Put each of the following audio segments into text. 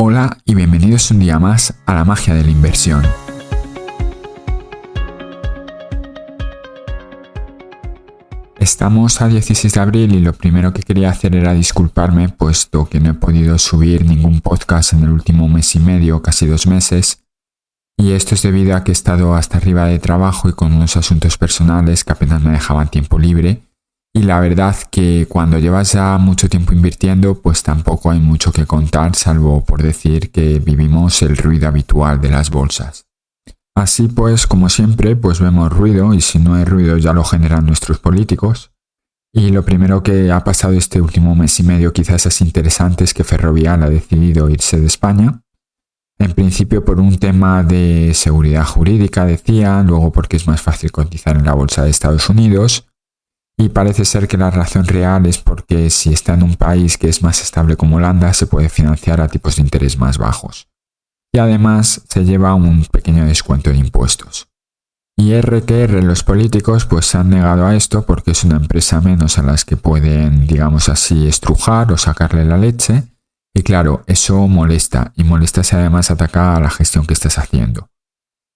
Hola y bienvenidos un día más a la magia de la inversión. Estamos a 16 de abril y lo primero que quería hacer era disculparme, puesto que no he podido subir ningún podcast en el último mes y medio, casi 2 meses. Y esto es debido a que he estado hasta arriba de trabajo y con unos asuntos personales que apenas me dejaban tiempo libre. Y la verdad que cuando llevas ya mucho tiempo invirtiendo, pues tampoco hay mucho que contar, salvo por decir que vivimos el ruido habitual de las bolsas. Así pues, como siempre, pues vemos ruido, y si no hay ruido ya lo generan nuestros políticos. Y lo primero que ha pasado este último mes y medio quizás es interesante es que Ferrovial ha decidido irse de España. En principio por un tema de seguridad jurídica, decía, luego porque es más fácil cotizar en la bolsa de Estados Unidos. Y parece ser que la razón real es porque si está en un país que es más estable como Holanda, se puede financiar a tipos de interés más bajos. Y además se lleva un pequeño descuento de impuestos. Y RQR, los políticos, pues se han negado a esto porque es una empresa menos a las que pueden, digamos así, estrujar o sacarle la leche. Y claro, eso molesta, y molesta si además ataca a la gestión que estás haciendo.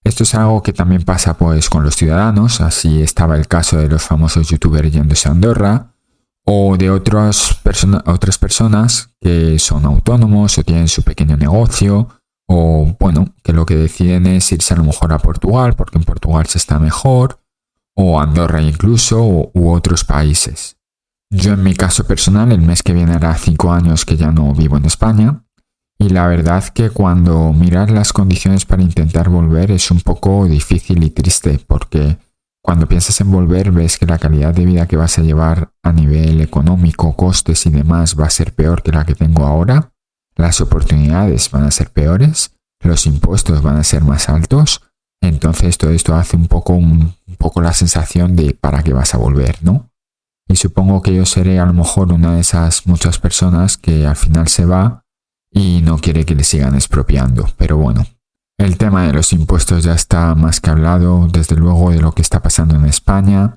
Esto es algo que también pasa pues con los ciudadanos, así estaba el caso de los famosos youtubers yéndose a Andorra, o de otras personas que son autónomos o tienen su pequeño negocio, o bueno, que lo que deciden es irse a lo mejor a Portugal, porque en Portugal se está mejor, o Andorra incluso, u otros países. Yo en mi caso personal, el mes que viene hará 5 años que ya no vivo en España, y la verdad que cuando miras las condiciones para intentar volver es un poco difícil y triste, porque cuando piensas en volver ves que la calidad de vida que vas a llevar a nivel económico, costes y demás va a ser peor que la que tengo ahora, las oportunidades van a ser peores, los impuestos van a ser más altos, entonces todo esto hace un poco la sensación de ¿para qué vas a volver?, ¿no? Y supongo que yo seré a lo mejor una de esas muchas personas que al final se va y no quiere que le sigan expropiando, pero bueno. El tema de los impuestos ya está más que hablado, desde luego de lo que está pasando en España,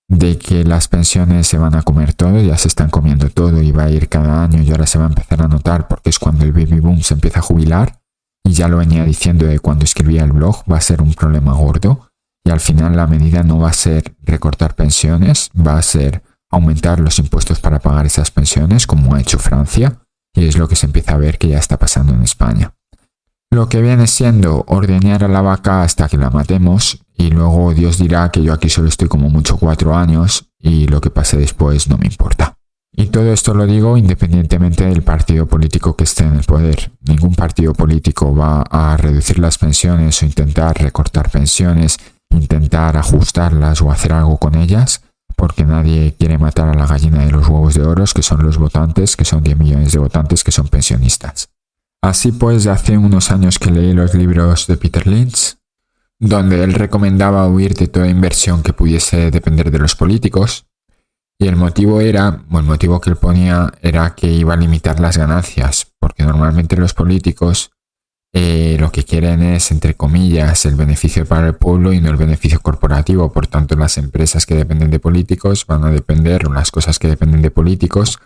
de que las pensiones se van a comer todo, ya se están comiendo todo y va a ir cada año y ahora se va a empezar a notar porque es cuando el baby boom se empieza a jubilar y ya lo venía diciendo de cuando escribía el blog, va a ser un problema gordo y al final la medida no va a ser recortar pensiones, va a ser aumentar los impuestos para pagar esas pensiones como ha hecho Francia. Y es lo que se empieza a ver que ya está pasando en España. Lo que viene siendo ordeñar a la vaca hasta que la matemos y luego Dios dirá que yo aquí solo estoy como mucho 4 años y lo que pase después no me importa. Y todo esto lo digo independientemente del partido político que esté en el poder. Ningún partido político va a reducir las pensiones o intentar recortar pensiones, intentar ajustarlas o hacer algo con ellas, porque nadie quiere matar a la gallina de los huevos de oro, que son los votantes, que son 10 millones de votantes que son pensionistas. Así pues, hace unos años que leí los libros de Peter Lynch, donde él recomendaba huir de toda inversión que pudiese depender de los políticos, y el motivo que él ponía era que iba a limitar las ganancias, porque normalmente los políticos lo que quieren es, entre comillas, el beneficio para el pueblo y no el beneficio corporativo. Por tanto, las empresas que dependen de políticos van a depender, o las cosas que dependen de políticos,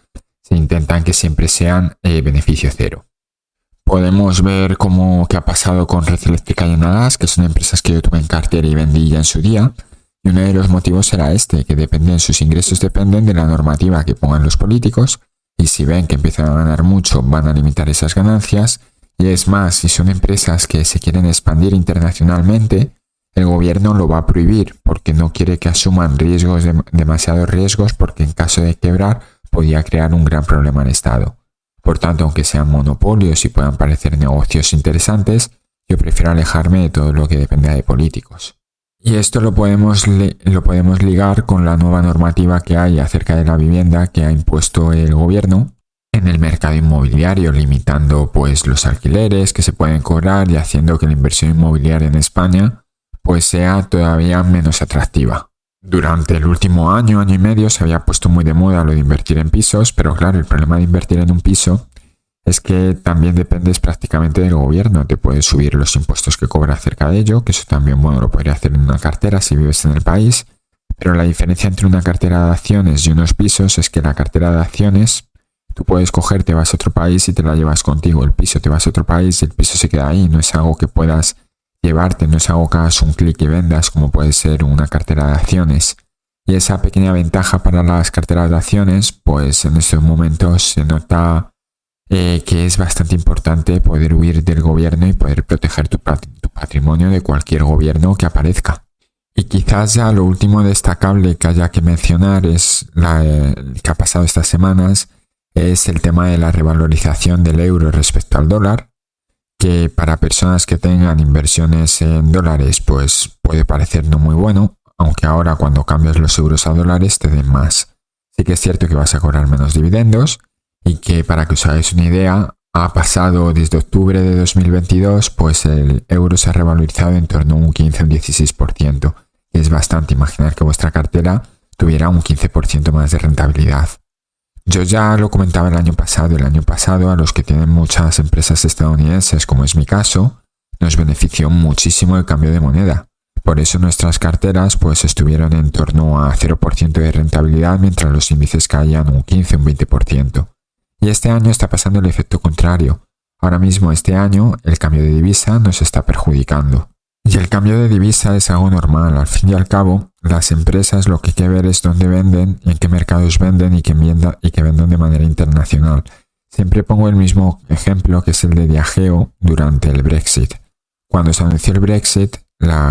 se intentan que siempre sean beneficio cero. Podemos ver qué ha pasado con Red Eléctrica y Enagás, que son empresas que yo tuve en cartera y vendí ya en su día. Y uno de los motivos era que sus ingresos dependen de la normativa que pongan los políticos, y si ven que empiezan a ganar mucho, van a limitar esas ganancias. Y es más, si son empresas que se quieren expandir internacionalmente, el gobierno lo va a prohibir porque no quiere que asuman demasiados riesgos, porque en caso de quebrar podría crear un gran problema al Estado. Por tanto, aunque sean monopolios y puedan parecer negocios interesantes, yo prefiero alejarme de todo lo que dependa de políticos. Y esto lo podemos ligar con la nueva normativa que hay acerca de la vivienda que ha impuesto el gobierno en el mercado inmobiliario, limitando pues los alquileres que se pueden cobrar y haciendo que la inversión inmobiliaria en España pues sea todavía menos atractiva. Durante el último año y medio se había puesto muy de moda lo de invertir en pisos, pero claro, el problema de invertir en un piso es que también dependes prácticamente del gobierno. Te puedes subir los impuestos que cobra acerca de ello, que eso también lo podría hacer en una cartera si vives en el país, pero la diferencia entre una cartera de acciones y unos pisos es que la cartera de acciones Tú puedes coger, te vas a otro país y te la llevas contigo. El piso, te vas a otro país y el piso se queda ahí. No es algo que puedas llevarte, no es algo que hagas un clic y vendas como puede ser una cartera de acciones. Y esa pequeña ventaja para las carteras de acciones, pues en estos momentos se nota que es bastante importante poder huir del gobierno y poder proteger tu patrimonio de cualquier gobierno que aparezca. Y quizás ya lo último destacable que haya que mencionar es que ha pasado estas semanas, es el tema de la revalorización del euro respecto al dólar, que para personas que tengan inversiones en dólares pues puede parecer no muy bueno, aunque ahora cuando cambias los euros a dólares te den más. Sí que es cierto que vas a cobrar menos dividendos y que, para que os hagáis una idea, ha pasado desde octubre de 2022, pues el euro se ha revalorizado en torno a un 15 o un 16%. Es bastante. Imaginar que vuestra cartera tuviera un 15% más de rentabilidad. Yo ya lo comentaba el año pasado a los que tienen muchas empresas estadounidenses, como es mi caso, nos benefició muchísimo el cambio de moneda. Por eso nuestras carteras pues estuvieron en torno a 0% de rentabilidad, mientras los índices caían un 15 o un 20%. Y este año está pasando el efecto contrario. Ahora mismo este año el cambio de divisa nos está perjudicando. Y el cambio de divisa es algo normal. Al fin y al cabo, las empresas lo que hay que ver es dónde venden, en qué mercados venden y que vendan de manera internacional. Siempre pongo el mismo ejemplo, que es el de Diageo durante el Brexit. Cuando se anunció el Brexit,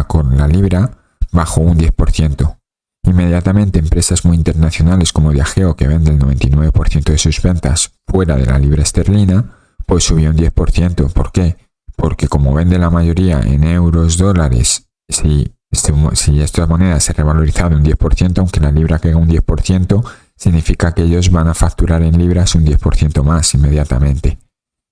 con la libra bajó un 10%. Inmediatamente empresas muy internacionales como Diageo, que vende el 99% de sus ventas fuera de la libra esterlina, pues subió un 10%. ¿Por qué? Porque como vende la mayoría en euros, dólares, si esta moneda se ha revalorizado un 10%, aunque la libra caiga un 10%, significa que ellos van a facturar en libras un 10% más inmediatamente.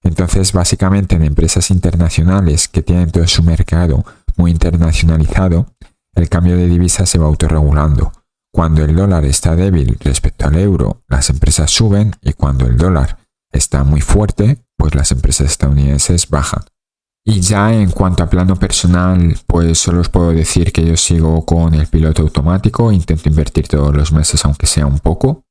Entonces, básicamente, en empresas internacionales que tienen todo su mercado muy internacionalizado, el cambio de divisa se va autorregulando. Cuando el dólar está débil respecto al euro, las empresas suben, y cuando el dólar está muy fuerte, pues las empresas estadounidenses bajan. Y ya en cuanto a plano personal, pues solo os puedo decir que yo sigo con el piloto automático, intento invertir todos los meses aunque sea un poco.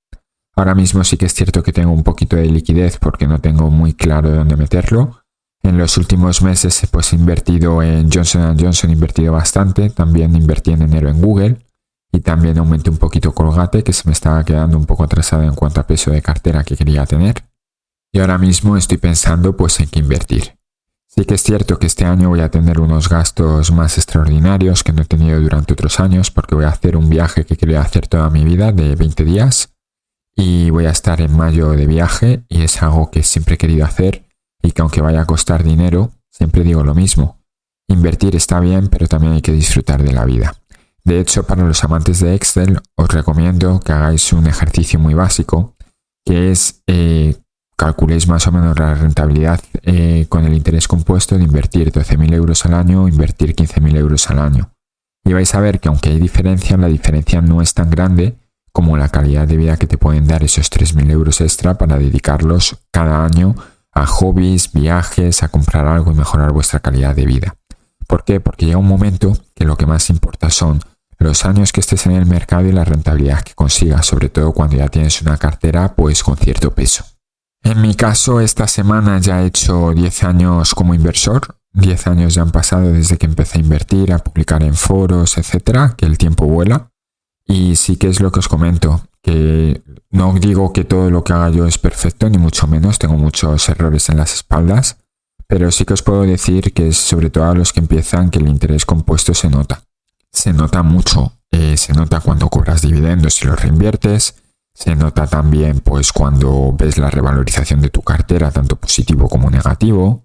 Ahora mismo sí que es cierto que tengo un poquito de liquidez porque no tengo muy claro dónde meterlo. En los últimos meses pues he invertido en Johnson & Johnson, he invertido bastante, también invertí en enero en Google y también aumenté un poquito Colgate, que se me estaba quedando un poco atrasado en cuanto a peso de cartera que quería tener. Y ahora mismo estoy pensando pues en qué invertir. Sí que es cierto que este año voy a tener unos gastos más extraordinarios que no he tenido durante otros años, porque voy a hacer un viaje que quería hacer toda mi vida de 20 días y voy a estar en mayo de viaje, y es algo que siempre he querido hacer y que aunque vaya a costar dinero, siempre digo lo mismo. Invertir está bien, pero también hay que disfrutar de la vida. De hecho, para los amantes de Excel, os recomiendo que hagáis un ejercicio muy básico, que es calculéis más o menos la rentabilidad con el interés compuesto de invertir 12.000 euros al año o invertir 15.000 euros al año. Y vais a ver que aunque hay diferencia, la diferencia no es tan grande como la calidad de vida que te pueden dar esos 3.000 euros extra para dedicarlos cada año a hobbies, viajes, a comprar algo y mejorar vuestra calidad de vida. ¿Por qué? Porque llega un momento que lo que más importa son los años que estés en el mercado y la rentabilidad que consigas, sobre todo cuando ya tienes una cartera pues con cierto peso. En mi caso, esta semana ya he hecho 10 años como inversor. 10 años ya han pasado desde que empecé a invertir, a publicar en foros, etcétera, que el tiempo vuela. Y sí que es lo que os comento, que no digo que todo lo que haga yo es perfecto, ni mucho menos, tengo muchos errores en las espaldas, pero sí que os puedo decir que es sobre todo a los que empiezan que el interés compuesto se nota. Se nota mucho, se nota cuando cobras dividendos y los reinviertes, se nota también pues cuando ves la revalorización de tu cartera, tanto positivo como negativo.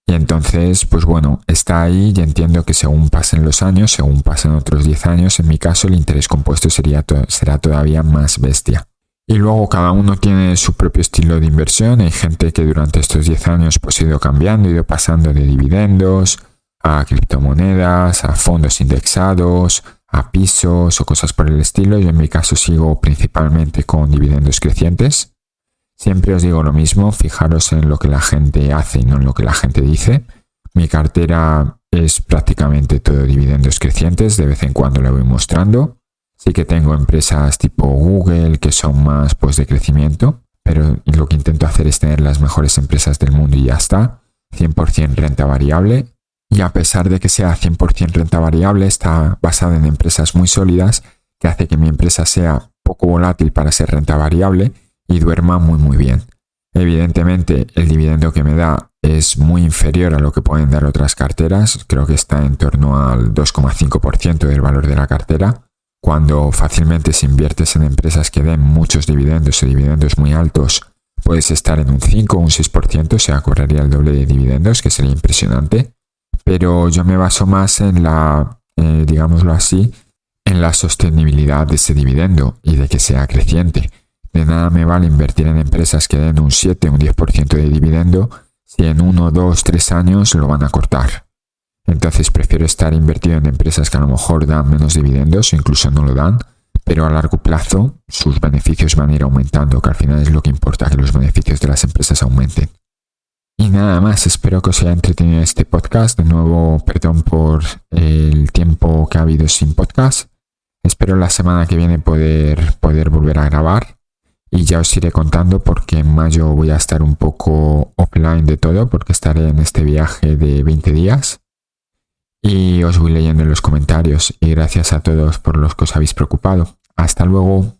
Y entonces, pues bueno, está ahí, y entiendo que según pasen los años, según pasen otros 10 años, en mi caso el interés compuesto será todavía más bestia. Y luego cada uno tiene su propio estilo de inversión. Hay gente que durante estos 10 años pues ha ido cambiando, ha ido pasando de dividendos a criptomonedas, a fondos indexados, a pisos o cosas por el estilo. Yo en mi caso sigo principalmente con dividendos crecientes. Siempre os digo lo mismo, fijaros en lo que la gente hace y no en lo que la gente dice. Mi cartera es prácticamente todo dividendos crecientes, de vez en cuando le voy mostrando. Sí que tengo empresas tipo Google que son más pues de crecimiento, pero lo que intento hacer es tener las mejores empresas del mundo y ya está. 100% renta variable. Y a pesar de que sea 100% renta variable, está basada en empresas muy sólidas, que hace que mi empresa sea poco volátil para ser renta variable y duerma muy bien. Evidentemente, el dividendo que me da es muy inferior a lo que pueden dar otras carteras. Creo que está en torno al 2,5% del valor de la cartera, cuando fácilmente si inviertes en empresas que den muchos dividendos o dividendos muy altos, puedes estar en un 5 o un 6%, o sea, cobraría el doble de dividendos, que sería impresionante. Pero yo me baso más en digámoslo así, en la sostenibilidad de ese dividendo y de que sea creciente. De nada me vale invertir en empresas que den un 7 o un 10% de dividendo si en 1, 2, 3 años lo van a cortar. Entonces prefiero estar invertido en empresas que a lo mejor dan menos dividendos o incluso no lo dan, pero a largo plazo sus beneficios van a ir aumentando, que al final es lo que importa, que los beneficios de las empresas aumenten. Y nada más, espero que os haya entretenido este podcast. De nuevo, perdón por el tiempo que ha habido sin podcast. Espero la semana que viene poder volver a grabar. Y ya os iré contando porque en mayo voy a estar un poco offline de todo, porque estaré en este viaje de 20 días. Y os voy leyendo en los comentarios. Y gracias a todos por los que os habéis preocupado. Hasta luego.